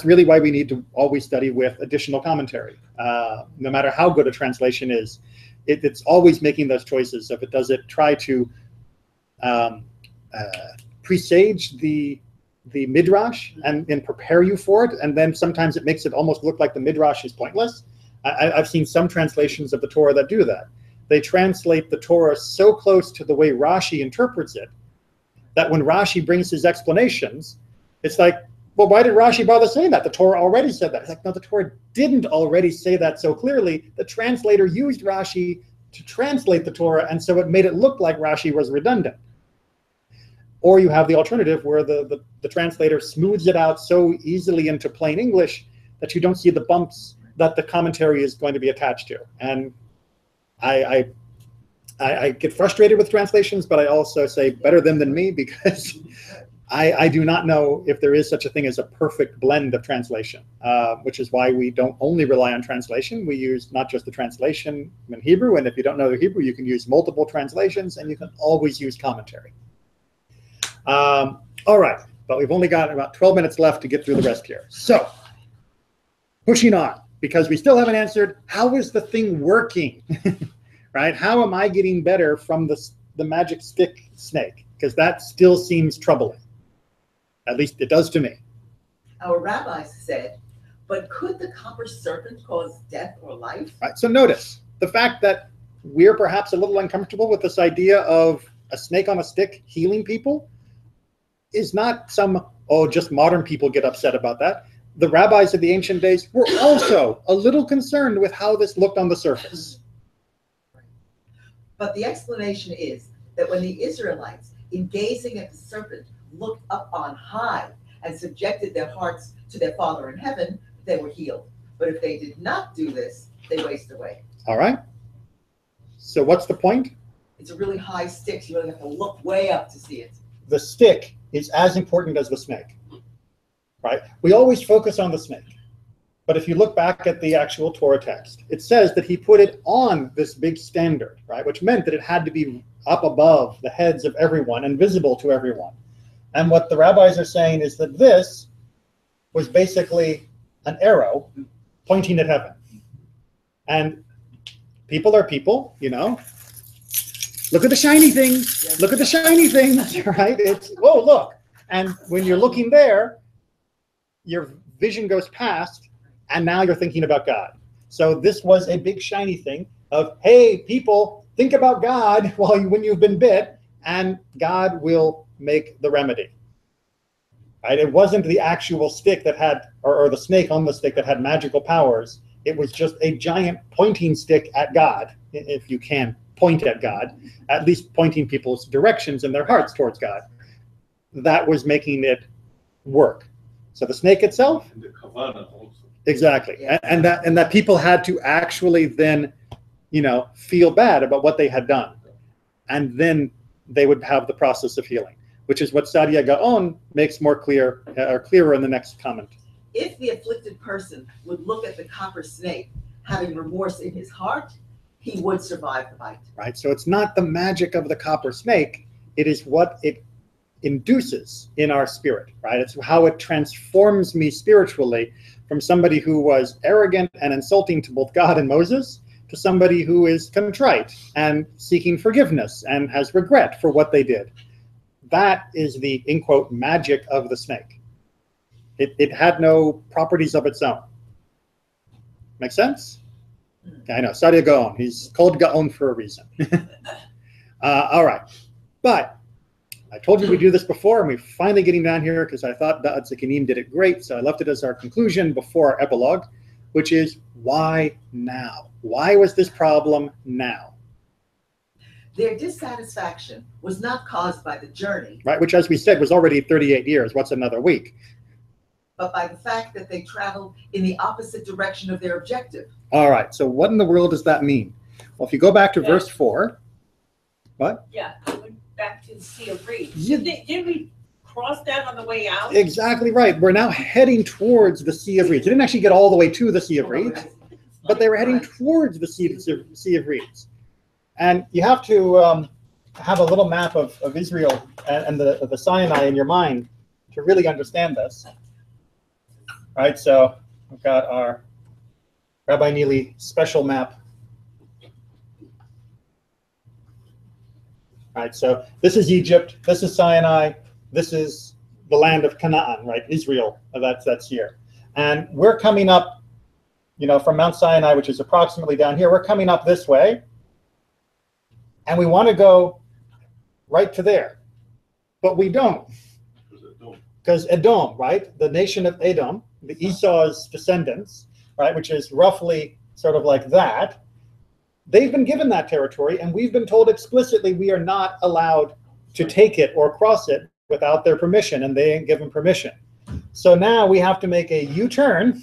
Speaker 1: really why we need to always study with additional commentary. No matter how good a translation is, it's always making those choices of does it try to presage the Midrash and prepare you for it, and then sometimes it makes it almost look like the Midrash is pointless. I've seen some translations of the Torah that do that. They translate the Torah so close to the way Rashi interprets it that when Rashi brings his explanations, it's like, well, why did Rashi bother saying that? The Torah already said that. It's like, no, the Torah didn't already say that so clearly. The translator used Rashi to translate the Torah, and so it made it look like Rashi was redundant. Or you have the alternative where the translator smooths it out so easily into plain English that you don't see the bumps that the commentary is going to be attached to. And I get frustrated with translations, but I also say better them than me, because I do not know if there is such a thing as a perfect blend of translation, which is why we don't only rely on translation. We use not just the translation in Hebrew, and if you don't know the Hebrew, you can use multiple translations, and you can always use commentary. All right, but we've only got about 12 minutes left to get through the rest here. So, pushing on, because we still haven't answered, how is the thing working? Right? How am I getting better from the magic stick snake? Because that still seems troubling. At least it does to me.
Speaker 3: Our rabbis said, but could the copper serpent cause death or life?
Speaker 1: Right, so notice the fact that we're perhaps a little uncomfortable with this idea of a snake on a stick healing people is not some, oh, just modern people get upset about that. The rabbis of the ancient days were also a little concerned with how this looked on the surface.
Speaker 3: But the explanation is that when the Israelites, in gazing at the serpent, looked up on high and subjected their hearts to their Father in heaven, they were healed. But if they did not do this, they waste away.
Speaker 1: All right. So what's the point?
Speaker 3: It's a really high stick, so you really have to look way up to see it.
Speaker 1: The stick is as important as the snake, right? We always focus on the snake. But if you look back at the actual Torah text, it says that he put it on this big standard, right? Which meant that it had to be up above the heads of everyone and visible to everyone. And what the rabbis are saying is that this was basically an arrow pointing at heaven. And people are people, you know. Look at the shiny things. Look at the shiny things, right? It's, whoa, look. And when you're looking there, your vision goes past, and now you're thinking about God. So this was a big shiny thing of, hey, people, think about God when you've been bit, and God will make the remedy. Right? It wasn't the actual stick that had, or the snake on the stick that had magical powers. It was just a giant pointing stick at God, if you can point at God, at least pointing people's directions and their hearts towards God. That was making it work. So the snake itself,
Speaker 7: And the Kavanah also.
Speaker 1: exactly,
Speaker 3: Yeah.
Speaker 1: and that people had to actually then, you know, feel bad about what they had done, and then they would have the process of healing, which is what Sadia Gaon makes more clear, or clearer in the next comment.
Speaker 3: If the afflicted person would look at the copper snake, having remorse in his heart, he would survive the bite.
Speaker 1: Right, so it's not the magic of the copper snake; it is what it induces in our spirit. Right, it's how it transforms me spiritually from somebody who was arrogant and insulting to both God and Moses to somebody who is contrite and seeking forgiveness and has regret for what they did. That is the, in quote, magic of the snake. It had no properties of its own. Make sense? Okay, I know, Sadia Gaon. He's called Gaon for a reason. All right. But I told you we'd do this before, and we're finally getting down here because I thought Da'at Zikanim did it great, so I left it as our conclusion before our epilogue, which is, why now? Why was this problem now?
Speaker 3: Their dissatisfaction was not caused by the journey,
Speaker 1: Right, which, as we said, was already 38 years. What's another week?
Speaker 3: but by the fact that they traveled in the opposite direction of their objective.
Speaker 1: All right, so what in the world does that mean? Well, if you go back to verse 4, what?
Speaker 4: Yeah, I went back to the Sea of Reeds.
Speaker 1: Yeah.
Speaker 4: Didn't we cross that on the way out?
Speaker 1: Exactly right. We're now heading towards the Sea of Reeds. They didn't actually get all the way to the Sea of Reeds, but they were heading towards the Sea of Reeds. And you have to have a little map of Israel and the Sinai in your mind to really understand this. All right, so we've got our Rabbi Neely special map. All right, so this is Egypt, this is Sinai, this is the land of Canaan, right? Israel, that's here. And we're coming up, you know, from Mount Sinai, which is approximately down here. We're coming up this way, and we want to go right to there, but we don't. Because Edom, right? The nation of Edom, the Esau's descendants, right, which is roughly sort of like that, they've been given that territory, and we've been told explicitly we are not allowed to take it or cross it without their permission, and they ain't given permission. So now we have to make a U-turn.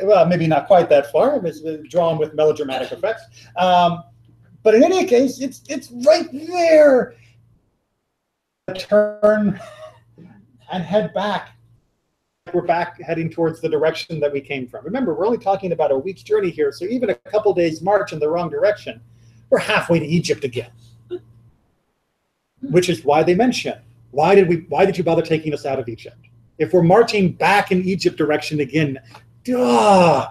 Speaker 1: Well, maybe not quite that far. It's drawn with melodramatic effects. But in any case, it's right there. Turn and head back. We're back heading towards the direction that we came from. Remember, we're only talking about a week's journey here, so even a couple days march in the wrong direction, we're halfway to Egypt again. Which is why they mention, why did you bother taking us out of Egypt? If we're marching back in Egypt direction again, duh!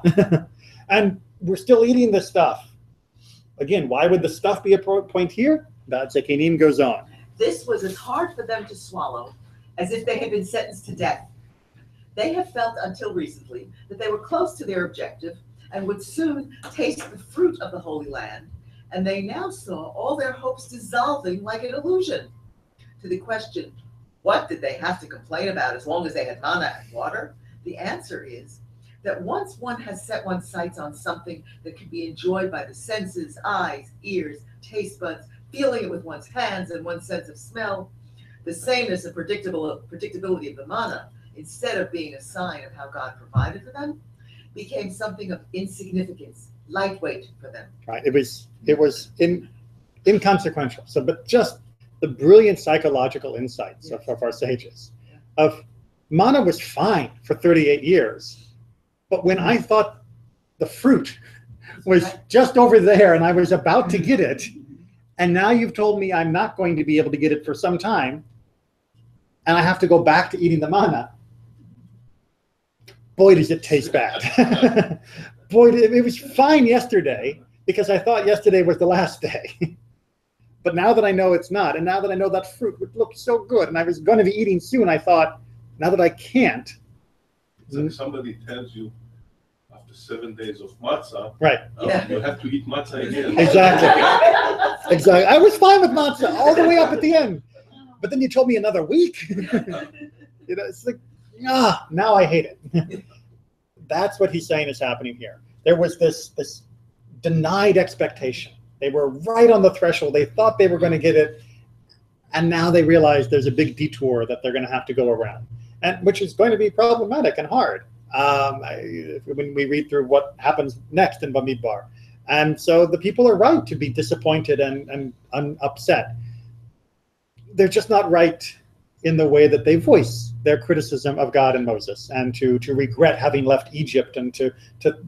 Speaker 1: And we're still eating this stuff. Again, why would the stuff be a point here? That's Zechariah goes on.
Speaker 3: This was as hard for them to swallow as if they had been sentenced to death. They have felt until recently that they were close to their objective and would soon taste the fruit of the Holy Land, and they now saw all their hopes dissolving like an illusion. To the question, what did they have to complain about as long as they had manna and water? The answer is that once one has set one's sights on something that can be enjoyed by the senses, eyes, ears, taste buds, feeling it with one's hands and one's sense of smell, the sameness and predictability of the manna, instead of being a sign of how God provided for them, became something of insignificance, lightweight for them.
Speaker 1: Right. It was inconsequential. So, but just the brilliant psychological insights of our sages. Of manna was fine for 38 years, but when I thought the fruit was just over there and I was about to get it, and now you've told me I'm not going to be able to get it for some time, and I have to go back to eating the manna, boy, does it taste bad. Boy, it was fine yesterday because I thought yesterday was the last day. But now that I know it's not, and now that I know that fruit would look so good, and I was going to be eating soon, I thought, now that I can't.
Speaker 7: It's like somebody tells you after 7 days of matzah,
Speaker 1: right?
Speaker 7: You have to eat matzah again.
Speaker 1: Exactly. Exactly. I was fine with matzah all the way up at the end, but then you told me another week. It's like, now I hate it. That's what he's saying is happening here. There was this denied expectation. They were right on the threshold. They thought they were going to get it, and now they realize there's a big detour that they're going to have to go around, and which is going to be problematic and hard when we read through what happens next in Bamidbar. And so the people are right to be disappointed and upset. They're just not right in the way that they voice their criticism of God and Moses, and to regret having left Egypt, and to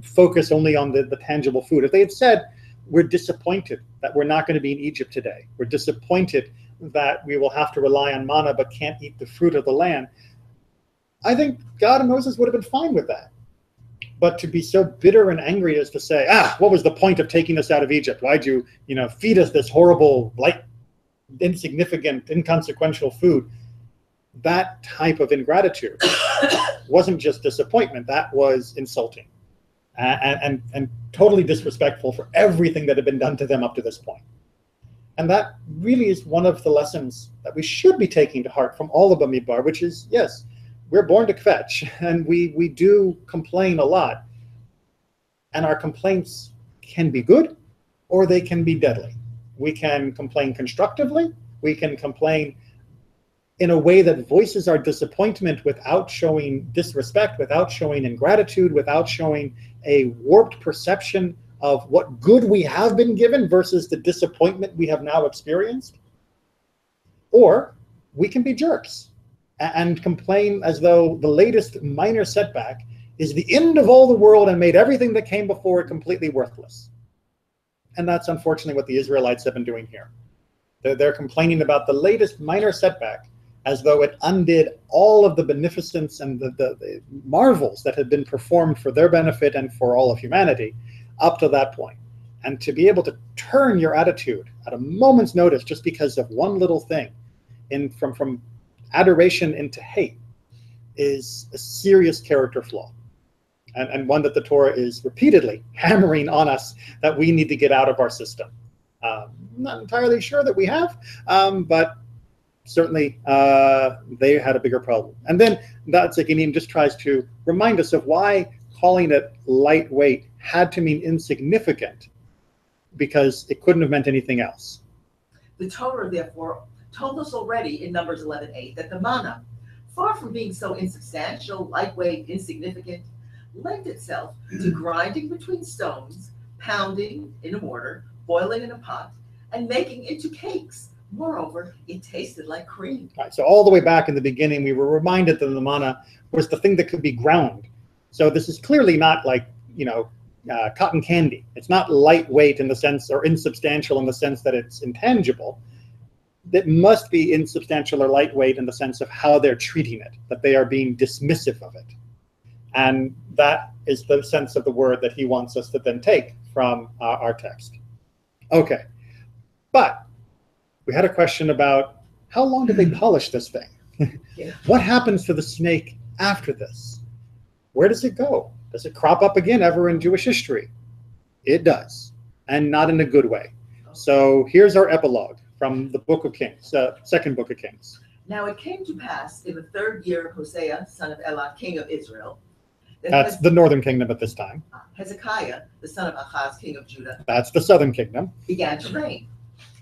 Speaker 1: focus only on the tangible food. If they had said, we're disappointed that we're not going to be in Egypt today, we're disappointed that we will have to rely on manna but can't eat the fruit of the land, I think God and Moses would have been fine with that. But to be so bitter and angry as to say, what was the point of taking us out of Egypt? Why'd you feed us this horrible, light, insignificant, inconsequential food? That type of ingratitude wasn't just disappointment, that was insulting and totally disrespectful for everything that had been done to them up to this point. And that really is one of the lessons that we should be taking to heart from all of Bamidbar, which is, yes, we're born to kvetch, and we do complain a lot. And our complaints can be good, or they can be deadly. We can complain constructively, we can complain in a way that voices our disappointment without showing disrespect, without showing ingratitude, without showing a warped perception of what good we have been given versus the disappointment we have now experienced. Or we can be jerks and complain as though the latest minor setback is the end of all the world and made everything that came before it completely worthless. And that's unfortunately what the Israelites have been doing here. They're complaining about the latest minor setback as though it undid all of the beneficence and the marvels that had been performed for their benefit and for all of humanity up to that point. And to be able to turn your attitude at a moment's notice just because of one little thing, from adoration into hate, is a serious character flaw. And one that the Torah is repeatedly hammering on us that we need to get out of our system. I'm not entirely sure that we have, but certainly they had a bigger problem. And then Zechariah just tries to remind us of why calling it lightweight had to mean insignificant because it couldn't have meant anything else.
Speaker 3: The Torah, therefore, told us already in Numbers 11:8 that the manna, far from being so insubstantial, lightweight, insignificant, lent itself to grinding between stones, pounding in a mortar, boiling in a pot, and making into cakes. Moreover, it tasted like cream.
Speaker 1: Right, so all the way back in the beginning, we were reminded that the manna was the thing that could be ground. So this is clearly not like, cotton candy. It's not lightweight in the sense, or insubstantial in the sense that it's intangible. It must be insubstantial or lightweight in the sense of how they're treating it, that they are being dismissive of it. And that is the sense of the word that he wants us to then take from our text. Okay, but we had a question about how long did they polish this thing?
Speaker 3: Yeah.
Speaker 1: What happens to the snake after this? Where does it go? Does it crop up again ever in Jewish history? It does, and not in a good way. So here's our epilogue from the Book of Kings, second Book of Kings.
Speaker 3: Now it came to pass in the 3rd year of Hosea, son of Elah, king of Israel, that
Speaker 1: That's the northern kingdom at this time.
Speaker 3: Hezekiah, the son of Ahaz, king of Judah,
Speaker 1: That's the southern kingdom.
Speaker 3: began to reign.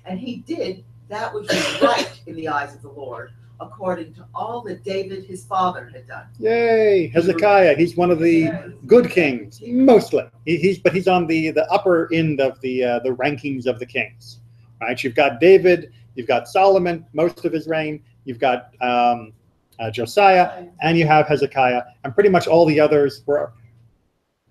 Speaker 3: And he did that which was right in the eyes of the Lord, according to all that David his father had done.
Speaker 1: Yay, Hezekiah. He's one of the good kings, mostly. But he's on the upper end of the rankings of the kings. Right? You've got David, you've got Solomon, most of his reign. You've got Josiah, and you have Hezekiah, and pretty much all the others were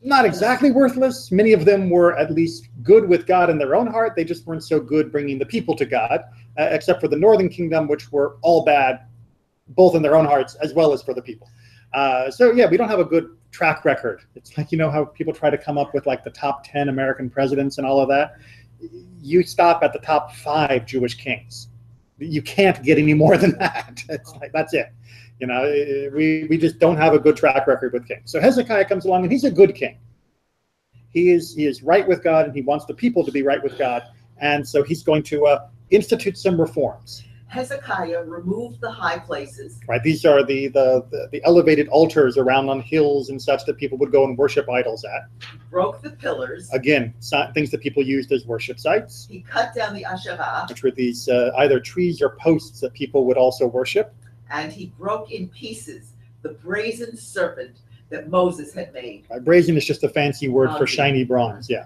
Speaker 1: not exactly worthless. Many of them were at least good with God in their own heart. They just weren't so good bringing the people to God, except for the northern kingdom, which were all bad, both in their own hearts as well as for the people. So yeah, we don't have a good track record. It's like, how people try to come up with like the top 10 American presidents and all of that. You stop at the top 5 Jewish kings. You can't get any more than that. It's like, that's it. We just don't have a good track record with kings. So Hezekiah comes along, and he's a good king. He is right with God, and he wants the people to be right with God. And so he's going to institute some reforms.
Speaker 3: Hezekiah removed the high places.
Speaker 1: Right, these are the elevated altars around on hills and such that people would go and worship idols at.
Speaker 3: Broke the pillars.
Speaker 1: Again, things that people used as worship sites.
Speaker 3: He cut down the Asherah.
Speaker 1: Which were these either trees or posts that people would also worship.
Speaker 3: And he broke in pieces the brazen serpent that Moses had made.
Speaker 1: Brazen is just a fancy word for shiny bronze, yeah.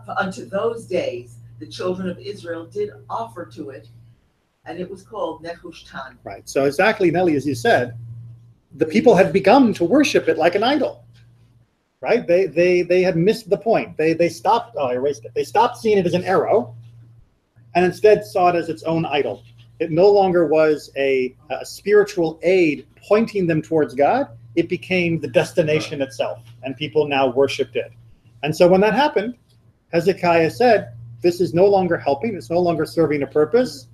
Speaker 3: For unto those days the children of Israel did offer to it, and it was called Nehushtan.
Speaker 1: Right. So exactly, Nelly, as you said, the people had begun to worship it like an idol. Right? They had missed the point. They stopped. Oh, I erased it. They stopped seeing it as an arrow, and instead saw it as its own idol. It no longer was a spiritual aid pointing them towards God. It became the destination itself, and people now worshipped it. And so when that happened, Hezekiah said, this is no longer helping. It's no longer serving a purpose.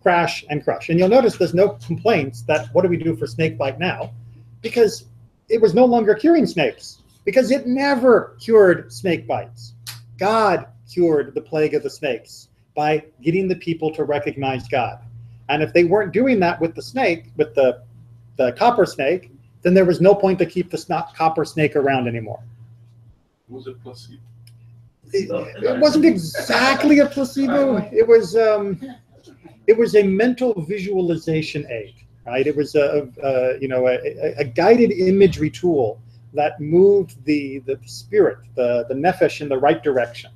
Speaker 1: Crash and crush. And you'll notice there's no complaints that what do we do for snake bite now? Because it was no longer curing snakes, because it never cured snake bites. God cured the plague of the snakes by getting the people to recognize God. And if they weren't doing that with the snake, with the copper snake, then there was no point to keep the copper snake around anymore.
Speaker 7: Was it placebo?
Speaker 1: It wasn't exactly a placebo. It was a mental visualization aid, right? It was a guided imagery tool that moved the spirit, the nephesh, in the right direction.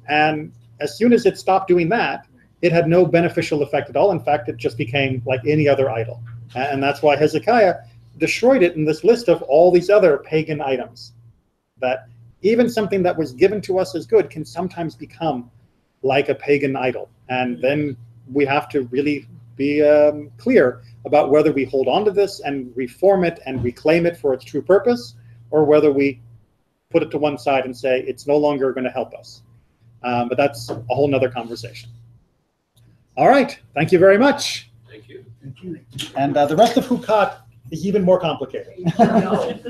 Speaker 1: And as soon as it stopped doing that, it had no beneficial effect at all. In fact, it just became like any other idol. And that's why Hezekiah destroyed it in this list of all these other pagan items. That even something that was given to us as good can sometimes become like a pagan idol. And then we have to really be clear about whether we hold on to this and reform it and reclaim it for its true purpose, or whether we put it to one side and say it's no longer going to help us. But that's a whole nother conversation. All right. Thank you very much.
Speaker 7: Thank you.
Speaker 1: And the rest of Chukkat is even more complicated.
Speaker 3: No.